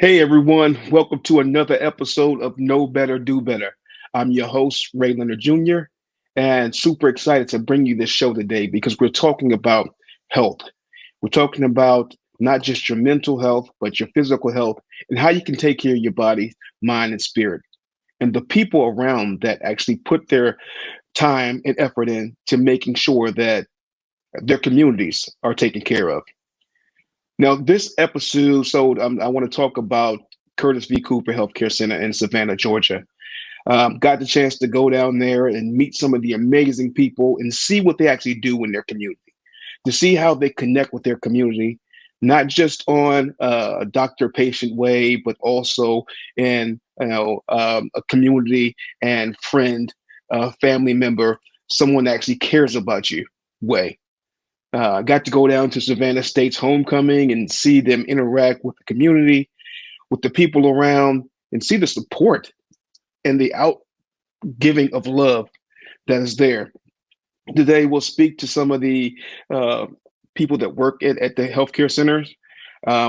Hey everyone, welcome to another episode of Know Better, Do Better. I'm your host, Ray Leonard Jr., and super excited to bring you this show today because we're talking about health. We're talking about not just your mental health, but your physical health and how you can take care of your body, mind, and spirit. And the people around that actually put their time and effort in to making sure that their communities are taken care of. Now, this episode, I want to talk about Curtis V. Cooper Healthcare Center in Savannah, Georgia. Got the chance to go down there and meet some of the amazing people and see what they actually do in their community, to see how they connect with their community, not just on a doctor-patient way, but also in a community and friend, family member, someone that actually cares about you way. I got to go down to Savannah State's homecoming and see them interact with the community, with the people around, and see the support and the outgiving of love that is there. Today, we'll speak to some of the uh, people that work at the healthcare centers.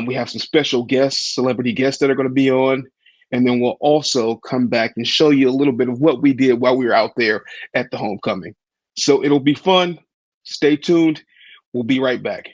We have some special guests, celebrity guests that are going to be on. And then we'll also come back and show you a little bit of what we did while we were out there at the homecoming. So it'll be fun. Stay tuned. We'll be right back.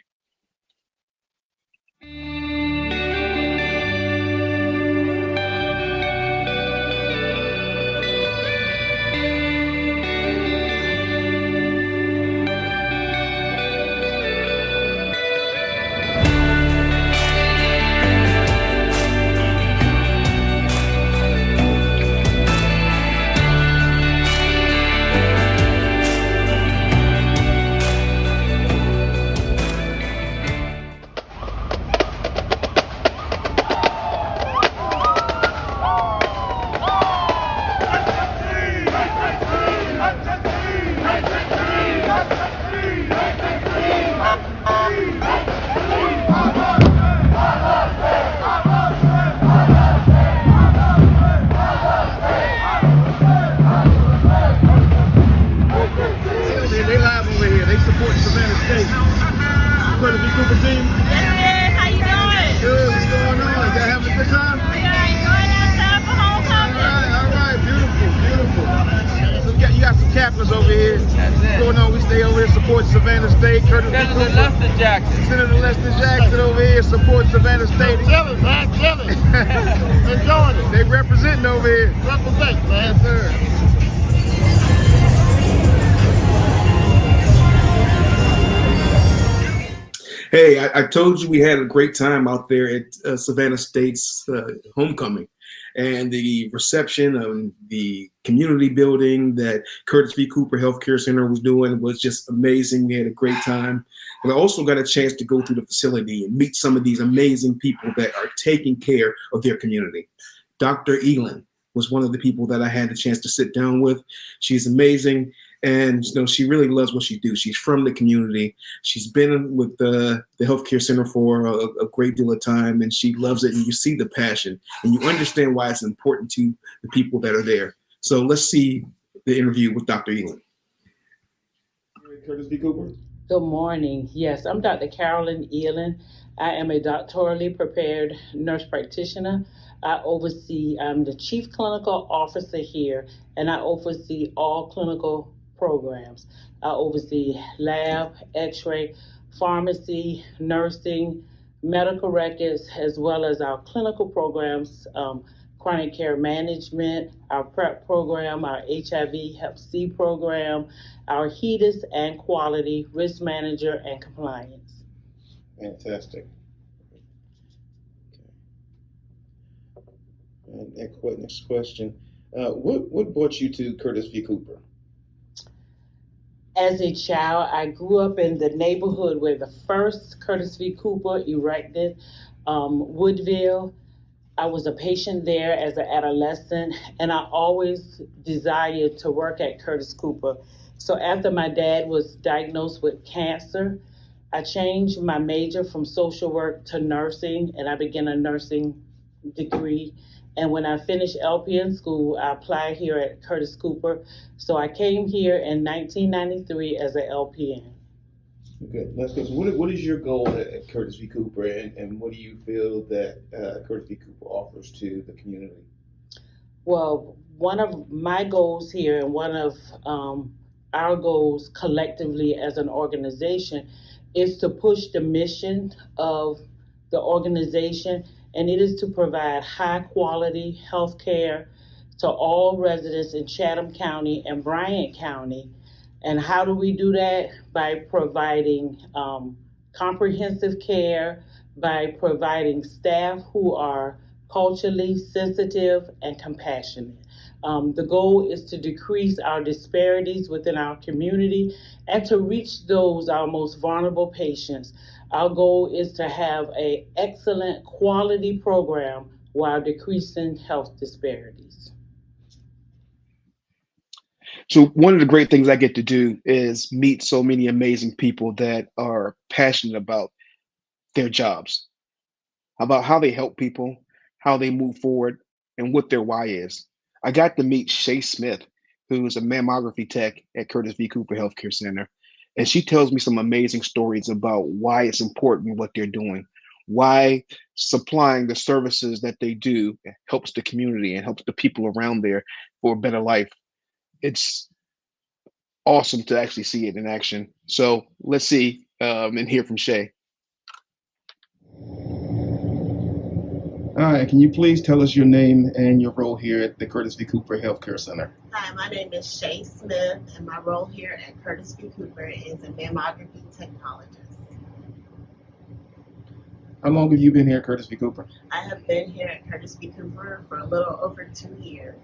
They live over here. They support Savannah State. Curtis V. Cooper team. Yes, how you doing? Good. What's going on? Y'all having a good time? We are enjoying ourselves for homecoming. All right. Beautiful, beautiful. So you got some captains over here. That's What's it. going on? We stay over here, support Savannah State. Curtis V. Senator Cooper. Lester Jackson. Senator Lester Jackson over here, support Savannah State. Chilling, man, chilling. Enjoying it. They representing over here. Represent, man. Yes, sir. Hey, I told you we had a great time out there at Savannah State's homecoming, and the reception of the community building that Curtis V. Cooper Healthcare Center was doing was just amazing. We had a great time. But I also got a chance to go through the facility and meet some of these amazing people that are taking care of their community. Dr. Elin was one of the people that I had the chance to sit down with. She's amazing. And she really loves what she do. She's from the community. She's been with the healthcare center for a great deal of time, and she loves it. And you see the passion, and you understand why it's important to the people that are there. So let's see the interview with Dr. Elin. Curtis V. Cooper. Good morning. Yes, I'm Dr. Carolyn Elin. I am a doctorally prepared nurse practitioner. I'm the chief clinical officer here, and I oversee all clinical programs. I oversee lab, x-ray, pharmacy, nursing, medical records, as well as our clinical programs, chronic care management, our PrEP program, our HIV Hep C program, our HEDIS and quality, risk manager, and compliance. Fantastic. And next question. What brought you to Curtis V. Cooper? As a child, I grew up in the neighborhood where the first Curtis V. Cooper erected, Woodville. I was a patient there as an adolescent, and I always desired to work at Curtis Cooper. So after my dad was diagnosed with cancer, I changed my major from social work to nursing, and I began a nursing degree. And when I finished LPN school, I applied here at Curtis Cooper. So I came here in 1993 as an LPN. Okay, let's go. So what is your goal at Curtis V. Cooper, and what do you feel that Curtis V. Cooper offers to the community? Well, one of my goals here and one of our goals collectively as an organization is to push the mission of the organization, and it is to provide high quality health care to all residents in Chatham County and Bryant County. And how do we do that? By providing comprehensive care, by providing staff who are culturally sensitive and compassionate. The goal is to decrease our disparities within our community and to reach those, our most vulnerable patients. Our goal is to have an excellent quality program while decreasing health disparities. So one of the great things I get to do is meet so many amazing people that are passionate about their jobs, about how they help people, how they move forward, and what their why is. I got to meet Shay Smith, who's a mammography tech at Curtis V. Cooper Healthcare Center. And she tells me some amazing stories about why it's important what they're doing, why supplying the services that they do helps the community and helps the people around there for a better life. It's awesome to actually see it in action. So let's see and hear from Shay. All right, can you please tell us your name and your role here at the Curtis V. Cooper Healthcare Center? Hi, my name is Shay Smith, and my role here at Curtis V. Cooper is a mammography technologist. How long have you been here at Curtis V. Cooper? I have been here at Curtis V. Cooper for a little over 2 years.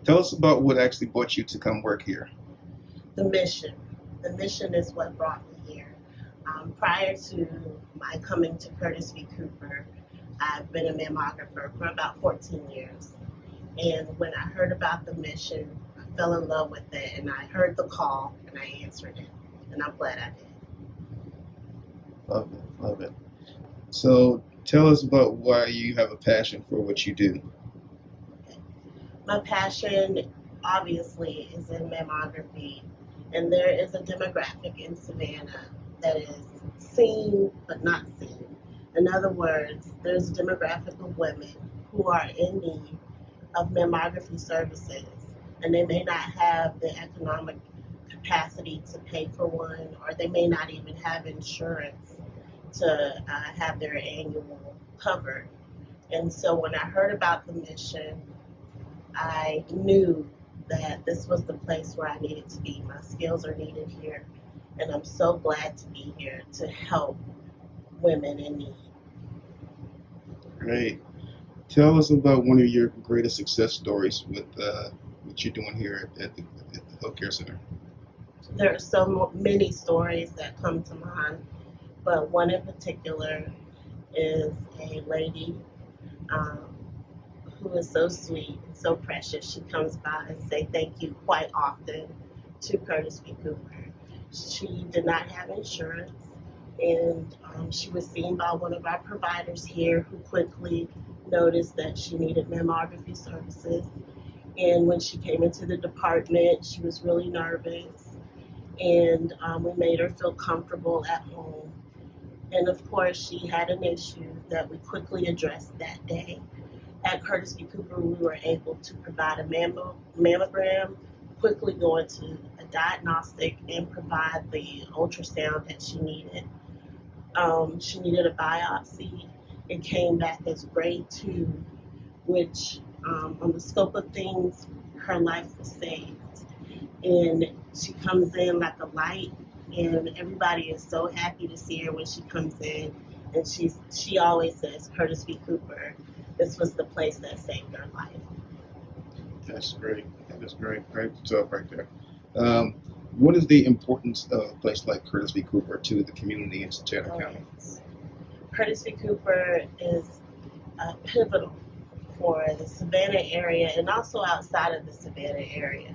Tell us about what actually brought you to come work here. The mission. The mission is what brought me here. Prior to my coming to Curtis V. Cooper, I've been a mammographer for about 14 years. And when I heard about the mission, I fell in love with it, and I heard the call, and I answered it. And I'm glad I did. Love it, love it. So tell us about why you have a passion for what you do. Okay. My passion, obviously, is in mammography. And there is a demographic in Savannah that is seen but not seen. In other words, there's a demographic of women who are in need of mammography services, and they may not have the economic capacity to pay for one, or they may not even have insurance to have their annual covered. And so when I heard about the mission, I knew that this was the place where I needed to be. My skills are needed here, and I'm so glad to be here to help women in need. Great. Tell us about one of your greatest success stories with what you're doing here at the healthcare center. There are so many stories that come to mind, but one in particular is a lady who is so sweet and so precious. She comes by and say thank you quite often to Curtis V. Cooper. She did not have insurance, and she was seen by one of our providers here who quickly noticed that she needed mammography services. And when she came into the department, she was really nervous, and we made her feel comfortable at home. And of course, she had an issue that we quickly addressed that day. At Curtis V. Cooper, we were able to provide a mammogram, quickly go into a diagnostic, and provide the ultrasound that she needed. She needed a biopsy. It came back as grade 2, which on the scope of things, her life was saved. And she comes in like a light, and everybody is so happy to see her when she comes in. And she always says, Curtis V. Cooper, this was the place that saved her life. That's great. That's great. Great stuff right there. What is the importance of a place like Curtis V. Cooper to the community in Chatham County? Curtis V. Cooper is pivotal for the Savannah area and also outside of the Savannah area.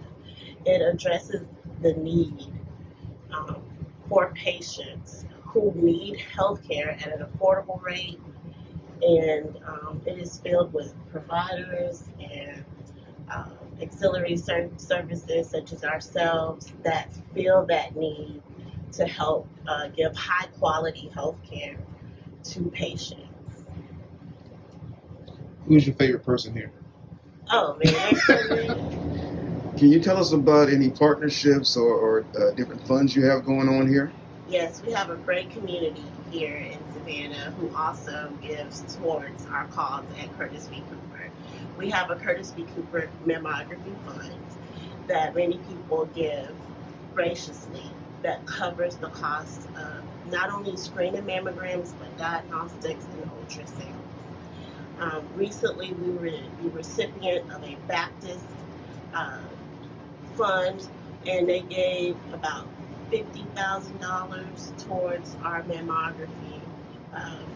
It addresses the need for patients who need health care at an affordable rate, and it is filled with providers and auxiliary services such as ourselves that feel that need to help give high quality health care to patients. Who's your favorite person here? Oh man, there's so many. Can you tell us about any partnerships or different funds you have going on here? Yes, we have a great community here in Savannah who also gives towards our cause at Curtis V. Cooper. We have a Curtis V. Cooper mammography fund that many people give graciously that covers the cost of not only screening mammograms but diagnostics and ultrasounds. Recently, we were the recipient of a Baptist fund, and they gave about $50,000 towards our mammography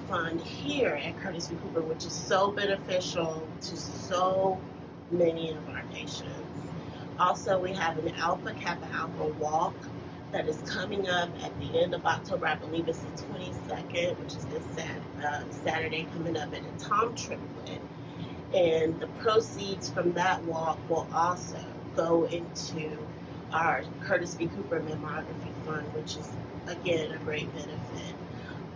fund here at Curtis V. Cooper, which is so beneficial to so many of our patients. Also, we have an Alpha Kappa Alpha walk that is coming up at the end of October. I believe it's the 22nd, which is this Saturday coming up at the Tom Triplet. And the proceeds from that walk will also go into our Curtis V. Cooper Mammography Fund, which is, again, a great benefit.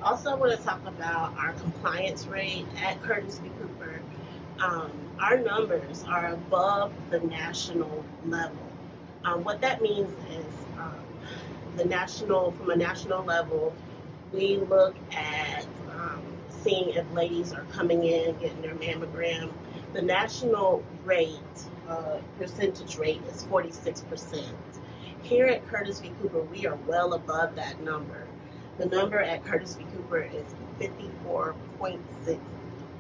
Also, I want to talk about our compliance rate at Curtis V. Cooper. Our numbers are above the national level. What that means is from a national level, we look at seeing if ladies are coming in, getting their mammogram. The national rate, percentage rate is 46%. Here at Curtis V. Cooper, we are well above that number. The number at Curtis V. Cooper is 54.6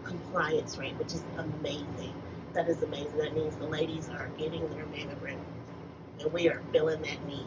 compliance rate, which is amazing. That is amazing. That means the ladies are getting their mammogram, and we are filling that need.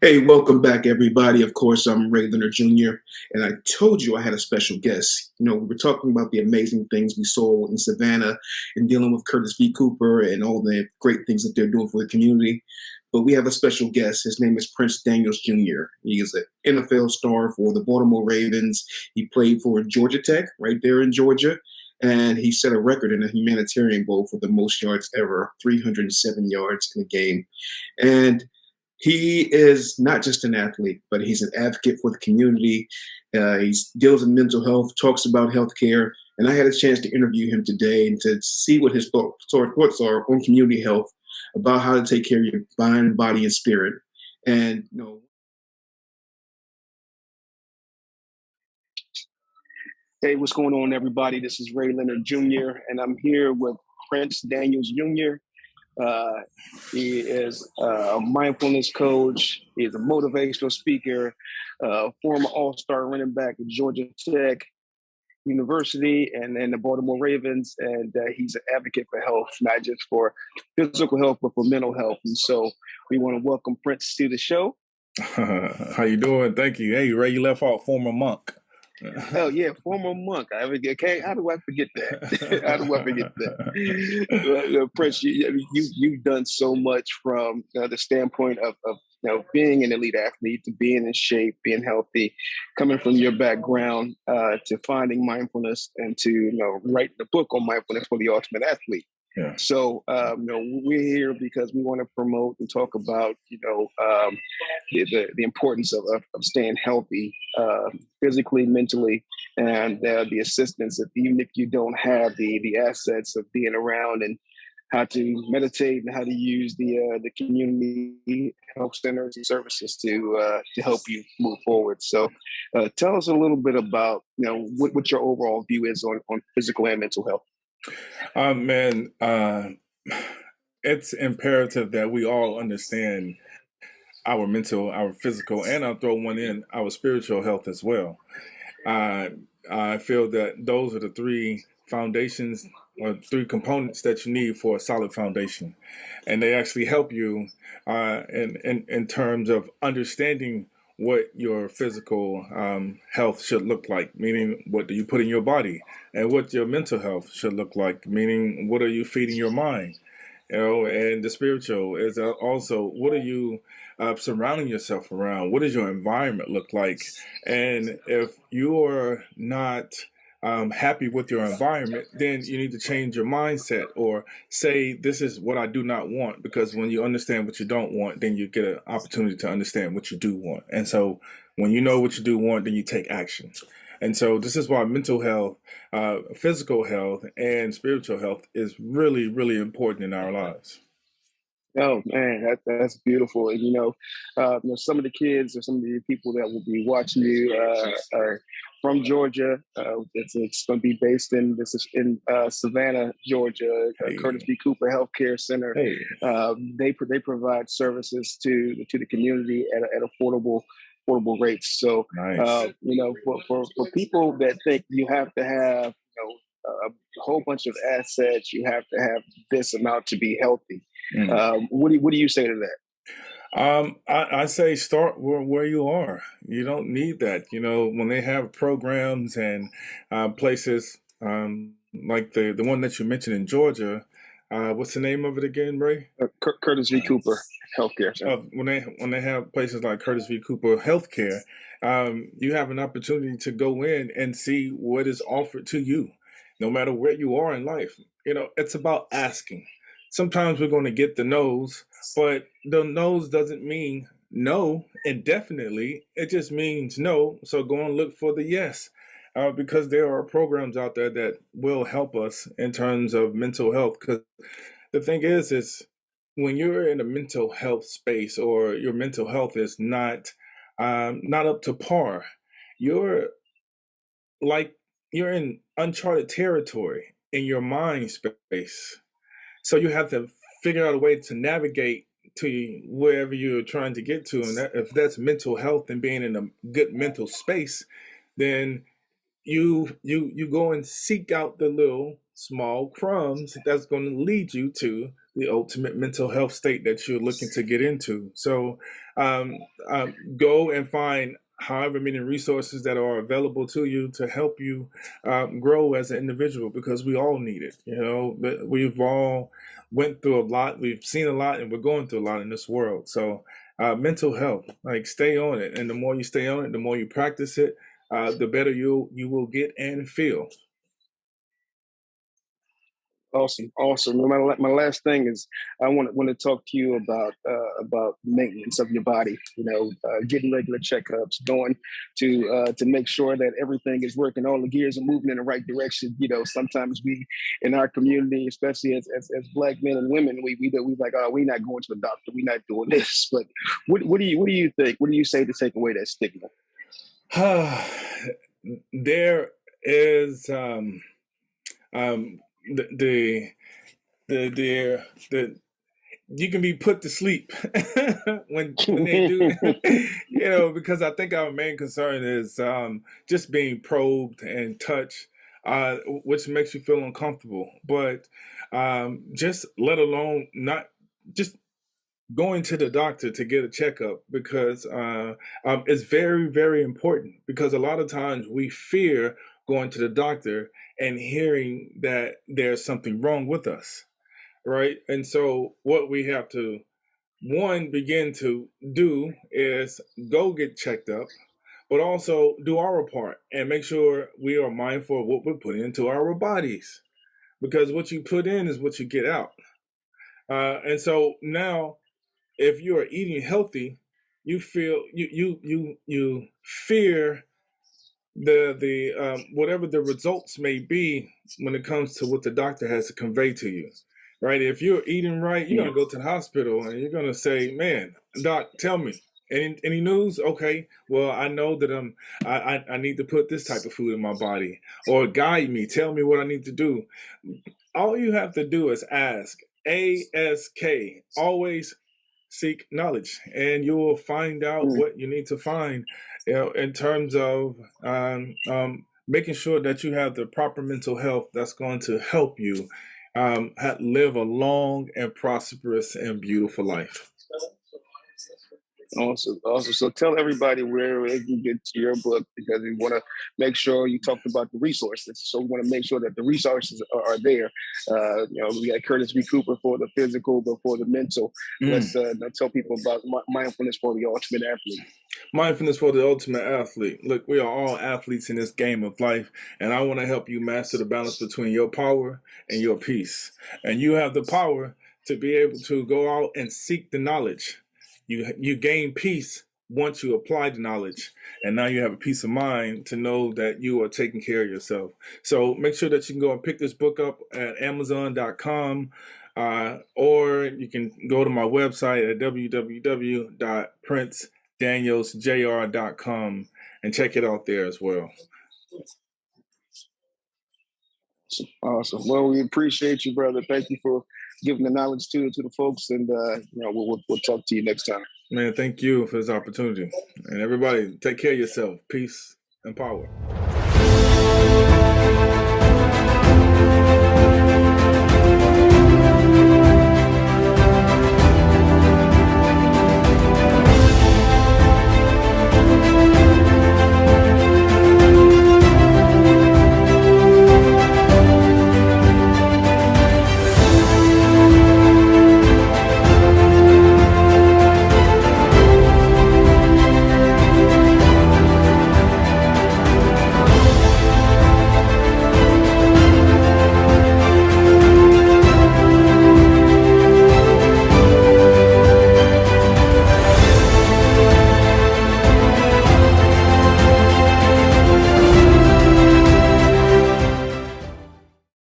Hey, welcome back, everybody. Of course, I'm Ray Leonard Jr., and I told you I had a special guest. We were talking about the amazing things we saw in Savannah and dealing with Curtis V. Cooper and all the great things that they're doing for the community. But we have a special guest. His name is Prince Daniels Jr. He is an NFL star for the Baltimore Ravens. He played for Georgia Tech right there in Georgia, and he set a record in a humanitarian bowl for the most yards ever, 307 yards in a game. And he is not just an athlete, but he's an advocate for the community. He deals in mental health, talks about healthcare, and I had a chance to interview him today and to see what his thoughts are on community health, about how to take care of your mind, body, and spirit. And Hey, what's going on, everybody? This is Ray Leonard Jr., and I'm here with Prince Daniels Jr. He is a mindfulness coach. He's a motivational speaker, former all-star running back at Georgia Tech University and the Baltimore Ravens. And he's an advocate for health, not just for physical health, but for mental health. And so we want to welcome Prince to the show. How you doing? Thank you. Hey, Ray, you left out former monk. Oh yeah, former monk. How do I forget that? How do I forget that? Prince, you've done so much from the standpoint of being an elite athlete to being in shape, being healthy, coming from your background to finding mindfulness and to writing a book on mindfulness for the ultimate athlete. Yeah. So we're here because we want to promote and talk about the importance of staying healthy physically, mentally, and the assistance of even if you don't have the assets of being around and how to meditate and how to use the community health centers and services to help you move forward. So tell us a little bit about what your overall view is on physical and mental health. It's imperative that we all understand our mental, our physical, and I'll throw one in, our spiritual health as well. I feel that those are the three foundations or three components that you need for a solid foundation. And they actually help you in terms of understanding what your physical health should look like, meaning what do you put in your body, and what your mental health should look like, meaning what are you feeding your mind. And the spiritual is also what are you surrounding yourself around? What does your environment look like? And if you're not happy with your environment, then you need to change your mindset or say, this is what I do not want. Because when you understand what you don't want, then you get an opportunity to understand what you do want. And so when you know what you do want, then you take action. And so this is why mental health, physical health, and spiritual health is really, really important in our lives. Oh man, that's beautiful. And some of the kids or some of the people that will be watching you are from Georgia. It's going to be based in Savannah, Georgia, Curtis Hey, B. Cooper Healthcare Center. hey, They provide services to the community at affordable rates. So nice. for people that think you have to have a whole bunch of assets, you have to have this amount to be healthy. Mm. What do you say to that? I say start where you are. You don't need that. When they have programs and places like the one that you mentioned in Georgia, what's the name of it again, Ray? Curtis V. Cooper Healthcare Center. When they have places like Curtis V. Cooper Healthcare, you have an opportunity to go in and see what is offered to you, no matter where you are in life. It's about asking. Sometimes we're going to get the no's, but the no's doesn't mean no indefinitely. It just means no. So go and look for the yes. Because there are programs out there that will help us in terms of mental health. Because the thing is when you're in a mental health space or your mental health is not up to par, you're like you're in uncharted territory in your mind space. So you have to figure out a way to navigate to wherever you're trying to get to, and if that's mental health and being in a good mental space, then you go and seek out the little small crumbs that's going to lead you to the ultimate mental health state that you're looking to get into. So um, go and find however many resources that are available to you to help you grow as an individual, because we all need it. But we've all went through a lot, we've seen a lot, and we're going through a lot in this world. So mental health, like, stay on it, and the more you stay on it, the more you practice it, the better you will get and feel. Awesome. My last thing is I want to talk to you about maintenance of your body. Getting regular checkups, going to make sure that everything is working, all the gears are moving in the right direction. Sometimes we in our community, especially as Black men and women, we like, oh, we're not going to the doctor, we're not doing this. But what do you think? What do you say to take away that stigma? There is the you can be put to sleep when they do, because I think our main concern is just being probed and touched, which makes you feel uncomfortable. But just let alone not just going to the doctor to get a checkup, because it's very, very important, because a lot of times we fear going to the doctor and hearing that there's something wrong with us, right? And so what we have to, one, begin to do is go get checked up, but also do our part and make sure we are mindful of what we're putting into our bodies, because what you put in is what you get out. And so now, if you are eating healthy, you feel you fear the whatever the results may be when it comes to what the doctor has to convey to you, right? If you're eating right, you're gonna go to the hospital and you're gonna say, "Man, doc, tell me any news? Okay, well, I know that I need to put this type of food in my body, or guide me, tell me what I need to do." All you have to do is ask. ASK. Always seek knowledge, and you will find out what you need to find, in terms of making sure that you have the proper mental health that's going to help you live a long and prosperous and beautiful life. Awesome, awesome. So tell everybody where they can get to your book because we want to make sure you talked about the resources. So we want to make sure that the resources are there. We got Curtis V. Cooper for the physical, but for the mental. Let's tell people about mindfulness for the ultimate athlete. Mindfulness for the ultimate athlete. Look, we are all athletes in this game of life, and I want to help you master the balance between your power and your peace. And you have the power to be able to go out and seek the knowledge. You gain peace once you apply the knowledge, and now you have a peace of mind to know that you are taking care of yourself. So make sure that you can go and pick this book up at Amazon.com, or you can go to my website at www.princedanielsjr.com and check it out there as well. Awesome. Well, we appreciate you, brother. Thank you for giving the knowledge to the folks, and we'll talk to you next time. Man, thank you for this opportunity. And everybody, take care of yourself. Peace and power.